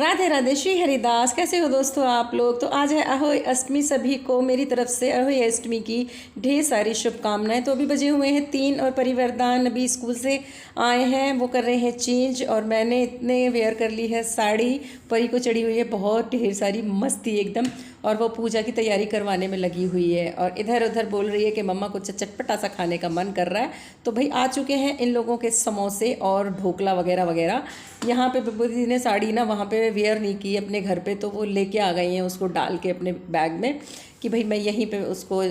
राधे राधे। श्री हरिदास। कैसे हो दोस्तों आप लोग। तो आज है अहोई अष्टमी। सभी को मेरी तरफ से अहोई अष्टमी की ढेर सारी शुभकामनाएं। तो अभी बजे हुए हैं 3 और परिवर्तन अभी स्कूल से आए हैं, वो कर रहे हैं चेंज। और मैंने इतने वेयर कर ली है साड़ी, परी को चढ़ी हुई है बहुत ढेर सारी मस्ती एकदम। और वो पूजा की तैयारी करवाने में लगी हुई है और इधर उधर बोल रही है कि मम्मा को चटपटा सा खाने का मन कर रहा है। तो भाई आ चुके हैं इन लोगों के समोसे और ढोकला वगैरह वगैरह। यहाँ पे बिब्बू दीदी ने साड़ी ना वहाँ पे वेयर नहीं की अपने घर पे, तो वो लेके आ गई हैं उसको डाल के अपने बैग में कि भाई मैं यहीं पे उसको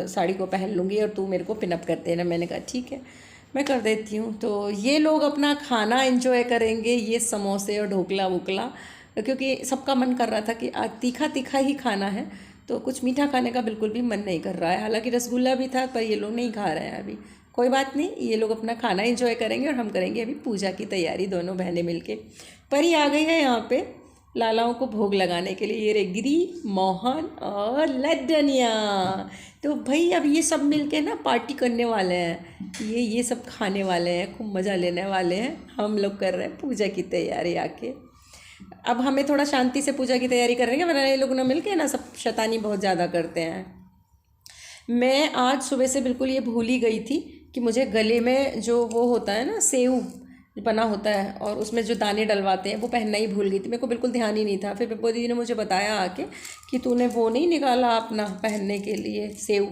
साड़ी को पहन लूँगी और तू मेरे को पिनअप कर देना। मैंने कहा ठीक है मैं कर देती हूँ। तो ये लोग अपना खाना एंजॉय करेंगे, ये समोसे और ढोकला वोकला, क्योंकि सबका मन कर रहा था कि आज तीखा तीखा ही खाना है, तो कुछ मीठा खाने का बिल्कुल भी मन नहीं कर रहा है। हालांकि रसगुल्ला भी था पर ये लोग नहीं खा रहे हैं अभी। कोई बात नहीं, ये लोग अपना खाना एंजॉय करेंगे और हम करेंगे अभी पूजा की तैयारी, दोनों बहनें मिलके। परी आ गई है यहाँ पे लालाओं को भोग लगाने के लिए। ये रे गिरी, मोहन और लड्डनिया। तो भाई अब ये सब मिलके ना पार्टी करने वाले हैं, ये सब खाने वाले हैं, खूब मज़ा लेने वाले हैं। हम लोग कर रहे हैं पूजा की तैयारी आके। अब हमें थोड़ा शांति से पूजा की तैयारी करेंगे, वरना ये लोग ना मिलके ना सब शैतानी बहुत ज़्यादा करते हैं। मैं आज सुबह से बिल्कुल ये भूल ही गई थी कि मुझे गले में जो वो होता है ना सेव बना होता है और उसमें जो दाने डलवाते हैं वो पहनना ही भूल गई थी। मेरे को बिल्कुल ध्यान ही नहीं था। फिर बिब्बू दीदी ने मुझे बताया आके कि तूने वो नहीं निकाला अपना पहनने के लिए सेव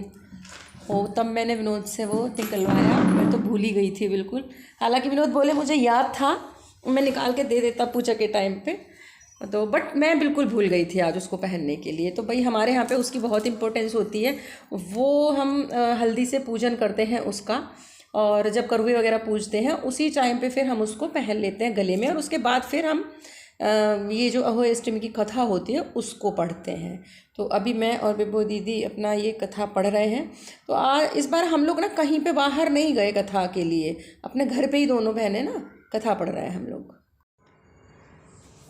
हो, तब मैंने विनोद से वो निकलवाया। मैं तो भूल ही गई थी बिल्कुल। हालांकि विनोद बोले मुझे याद था, मैं निकाल के दे देता पूजा के टाइम पे, तो बट मैं बिल्कुल भूल गई थी आज उसको पहनने के लिए। तो भाई हमारे यहाँ पे उसकी बहुत इम्पोर्टेंस होती है। वो हम हल्दी से पूजन करते हैं उसका, और जब करुए वगैरह पूजते हैं उसी टाइम पे फिर हम उसको पहन लेते हैं गले में। और उसके बाद फिर हम ये जो अहोई अष्टमी की कथा होती है उसको पढ़ते हैं। तो अभी मैं और बिब्बू दीदी अपना ये कथा पढ़ रहे हैं। तो आज इस बार हम लोग ना कहीं पे बाहर नहीं गए कथा के लिए, अपने घर पे ही दोनों बहनें ना कथा पढ़ रहे हैं हम लोग।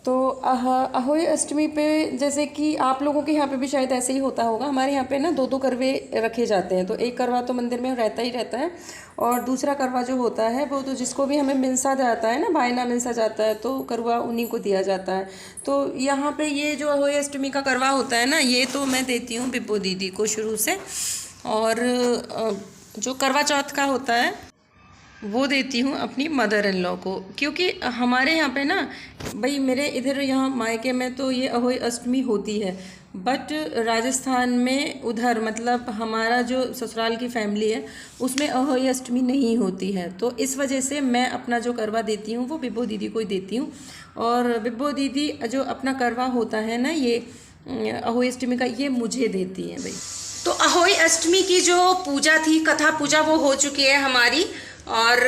तो अहोई अष्टमी पे जैसे कि आप लोगों के यहाँ पे भी शायद ऐसे ही होता होगा, हमारे यहाँ पे ना 2-2 करवे रखे जाते हैं। तो एक करवा तो मंदिर में रहता ही रहता है, और दूसरा करवा जो होता है वो तो जिसको भी हमें मिलसा जाता है ना, भाईना मिलसा जाता है, तो करवा उन्हीं को दिया जाता है। तो यहाँ पे ये जो अहोई अष्टमी का करवा होता है ना, ये तो मैं देती हूँ बिब्बू दीदी को शुरू से। और जो करवा चौथ का होता है वो देती हूँ अपनी मदर इन लॉ को। क्योंकि हमारे यहाँ पे ना भाई मेरे इधर यहाँ मायके में तो ये अहोई अष्टमी होती है, बट राजस्थान में उधर मतलब हमारा जो ससुराल की फैमिली है उसमें अहोई अष्टमी नहीं होती है। तो इस वजह से मैं अपना जो करवा देती हूँ वो बिब्बू दीदी को ही देती हूँ। और बिब्बू दीदी जो अपना करवा होता है ना ये अहोई अष्टमी का, ये मुझे देती हैं भाई। तो अहोई अष्टमी की जो पूजा थी, कथा पूजा, वो हो चुकी है हमारी। और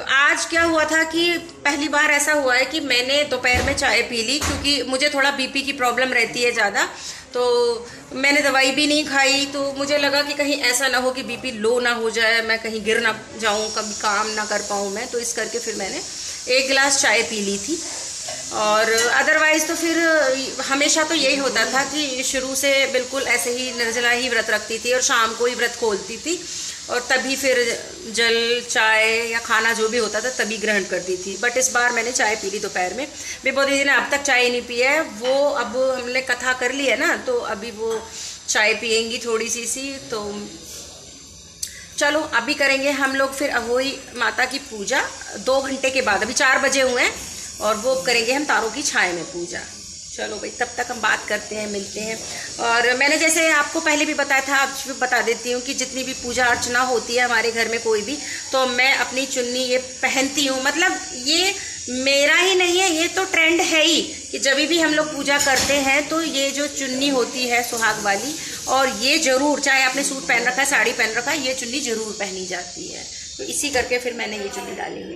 आज क्या हुआ था कि पहली बार ऐसा हुआ है कि मैंने दोपहर में चाय पी ली, क्योंकि मुझे थोड़ा बीपी की प्रॉब्लम रहती है ज़्यादा। तो मैंने दवाई भी नहीं खाई, तो मुझे लगा कि कहीं ऐसा ना हो कि बीपी लो ना हो जाए, मैं कहीं गिर ना जाऊं, कभी काम ना कर पाऊं मैं। तो इस करके फिर मैंने 1 गिलास चाय पी ली थी। और अदरवाइज़ तो फिर हमेशा तो यही होता था कि शुरू से बिल्कुल ऐसे ही निर्जला ही व्रत रखती थी और शाम को ही व्रत खोलती थी, और तभी फिर जल चाय या खाना जो भी होता था तभी ग्रहण करती थी। बट इस बार मैंने चाय पी ली दोपहर में। बिब्बू दीदी ने अब तक चाय नहीं पी है, वो अब हमने कथा कर ली है ना, तो अभी वो चाय पियेंगी थोड़ी सी। तो चलो अभी करेंगे हम लोग फिर अहोई माता की पूजा 2 घंटे के बाद। अभी 4 बजे हुए हैं और वो करेंगे हम तारों की छाया में पूजा। चलो भाई तब तक हम बात करते हैं, मिलते हैं। और मैंने जैसे आपको पहले भी बताया था, आज भी बता देती हूँ कि जितनी भी पूजा अर्चना होती है हमारे घर में कोई भी, तो मैं अपनी चुन्नी ये पहनती हूँ। मतलब ये मेरा ही नहीं है, ये तो ट्रेंड है ही कि जब भी हम लोग पूजा करते हैं तो ये जो चुन्नी होती है सुहाग वाली, और ये ज़रूर, चाहे आपने सूट पहन रखा है साड़ी पहन रखा है, ये चुन्नी ज़रूर पहनी जाती है। तो इसी करके फिर मैंने ये चुन्नी डाली है।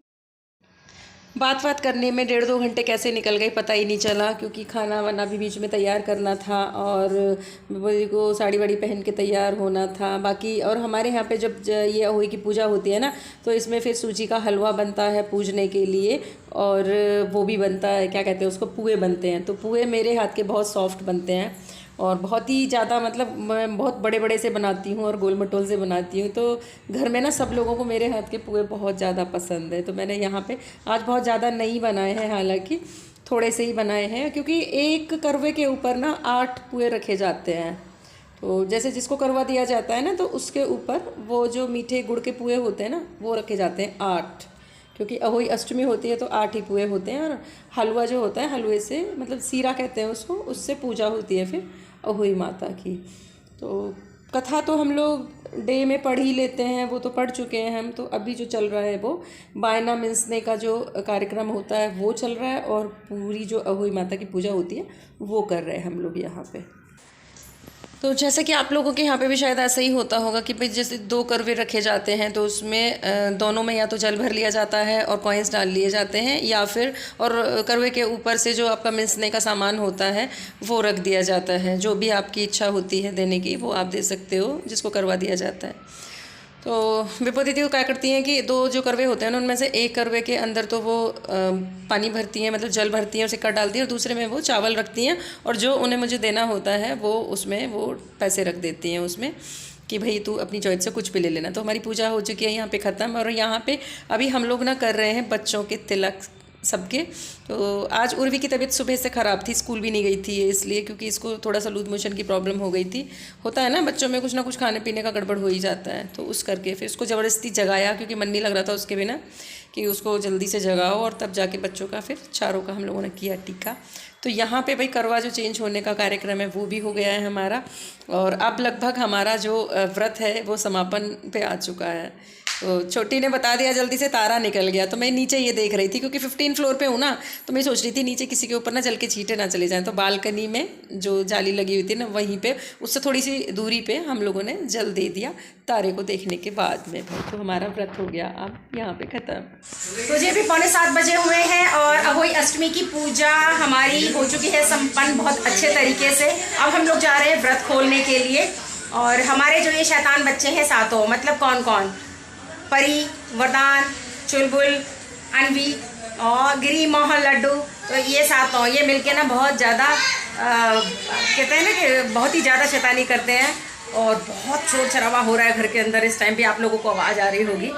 बात करने में 1.5-2 घंटे कैसे निकल गए पता ही नहीं चला, क्योंकि खाना वाना भी बीच में तैयार करना था और बिब्बू को साड़ी वाड़ी पहन के तैयार होना था बाकी। और हमारे यहाँ पे जब ये अहोई की पूजा होती है ना, तो इसमें फिर सूजी का हलवा बनता है पूजने के लिए, और वो भी बनता है, क्या कहते हैं उसको, पुए बनते हैं। तो पुए मेरे हाथ के बहुत सॉफ्ट बनते हैं और बहुत ही ज़्यादा, मतलब मैं बहुत बड़े बड़े से बनाती हूँ और गोल मटोल से बनाती हूँ। तो घर में ना सब लोगों को मेरे हाथ के पुए बहुत ज़्यादा पसंद है। तो मैंने यहाँ पे आज बहुत ज़्यादा नहीं बनाए हैं, हालांकि थोड़े से ही बनाए हैं, क्योंकि एक करवे के ऊपर ना 8 पुए रखे जाते हैं। तो जैसे जिसको करवा दिया जाता है ना, तो उसके ऊपर वो जो मीठे गुड़ के पुए होते हैं ना, वो रखे जाते हैं 8, क्योंकि अहोई अष्टमी होती है तो 8 ही पुए होते हैं। और हलवा जो होता है, हलवे से मतलब सीरा कहते हैं उसको, उससे पूजा होती है फिर अहोई माता की। तो कथा तो हम लोग डे में पढ़ ही लेते हैं, वो तो पढ़ चुके हैं हम। तो अभी जो चल रहा है वो बायना मिंसने का जो कार्यक्रम होता है वो चल रहा है, और पूरी जो अहोई माता की पूजा होती है वो कर रहे हैं हम लोग यहाँ पे। तो जैसे कि आप लोगों के यहाँ पे भी शायद ऐसा ही होता होगा कि भाई जैसे 2 करवे रखे जाते हैं, तो उसमें दोनों में या तो जल भर लिया जाता है और कॉइन्स डाल लिए जाते हैं, या फिर और करवे के ऊपर से जो आपका मिंसने का सामान होता है वो रख दिया जाता है। जो भी आपकी इच्छा होती है देने की वो आप दे सकते हो, जिसको करवा दिया जाता है। तो विपो दीदी को क्या करती हैं कि 2 जो करवे होते हैं ना, उनमें से एक करवे के अंदर तो वो पानी भरती हैं, मतलब जल भरती हैं और सिक्का डालती हैं, और दूसरे में वो चावल रखती हैं, और जो उन्हें मुझे देना होता है वो उसमें वो पैसे रख देती हैं उसमें, कि भाई तू अपनी चॉइस से कुछ भी ले लेना। तो हमारी पूजा हो चुकी है यहाँ पे ख़त्म, और यहाँ पे अभी हम लोग ना कर रहे हैं बच्चों के तिलक सबके। तो आज उर्वी की तबीयत सुबह से ख़राब थी, स्कूल भी नहीं गई थी इसलिए, क्योंकि इसको थोड़ा सा लूज मोशन की प्रॉब्लम हो गई थी। होता है ना बच्चों में कुछ ना कुछ खाने पीने का गड़बड़ हो ही जाता है। तो उस करके फिर उसको ज़बरदस्ती जगाया, क्योंकि मन नहीं लग रहा था उसके बिना, कि उसको जल्दी से जगाओ, और तब जाके बच्चों का फिर चारों का हम लोगों ने किया टीका। तो यहाँ पे भाई करवा जो चेंज होने का कार्यक्रम है वो भी हो गया है हमारा, और अब लगभग हमारा जो व्रत है वो समापन पे आ चुका है। तो छोटी ने बता दिया जल्दी से, तारा निकल गया। तो मैं नीचे ये देख रही थी, क्योंकि 15 फ्लोर पे हूँ ना, तो मैं सोच रही थी नीचे किसी के ऊपर ना जल के छींटे ना चले जाएं। तो बालकनी में जो जाली लगी हुई थी ना, वहीं पे उससे थोड़ी सी दूरी पे हम लोगों ने जल दे दिया तारे को देखने के बाद में। भाई तो हमारा व्रत हो गया अब यहाँ पे ख़त्म। तो जी अभी 7:15 बजे हुए हैं, और अहोई अष्टमी की पूजा हमारी हो चुकी है संपन्न बहुत अच्छे तरीके से। अब हम लोग जा रहे हैं व्रत खोलने के लिए। और हमारे जो ये शैतान बच्चे हैं 7, मतलब कौन कौन, परी, वरदान, चुलबुल, अनवी और गिरी, मोहन, लड्डू, तो ये 7 ये मिलके ना बहुत ज़्यादा कहते हैं ना कि बहुत ही ज़्यादा शैतानी करते हैं, और बहुत शोर शराबा हो रहा है घर के अंदर। इस टाइम पे आप लोगों को आवाज़ आ रही होगी।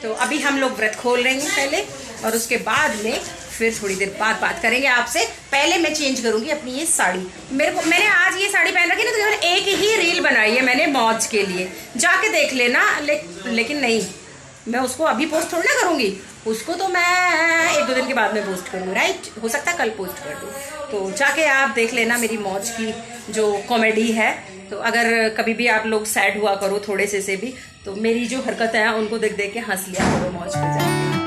तो अभी हम लोग व्रत खोल रहे हैं पहले, और उसके बाद में फिर थोड़ी देर बाद बात करेंगे आपसे। पहले मैं चेंज करूंगी अपनी ये साड़ी। मैंने आज ये साड़ी पहन रखी ना, तो केवल एक ही रील बनाई है मैंने मौज के लिए, जाके देख लेना। लेकिन नहीं, मैं उसको अभी पोस्ट थोड़ी ना करूँगी, उसको तो मैं 1-2 दिन के बाद में पोस्ट करूँगी, राइट। हो सकता है कल पोस्ट कर दूँ, तो जाके आप देख लेना मेरी मौज की जो कॉमेडी है। तो अगर कभी भी आप लोग सैड हुआ करो थोड़े से भी, तो मेरी जो हरकत है उनको देख देख के हंस लिया करो मौज पे जाके।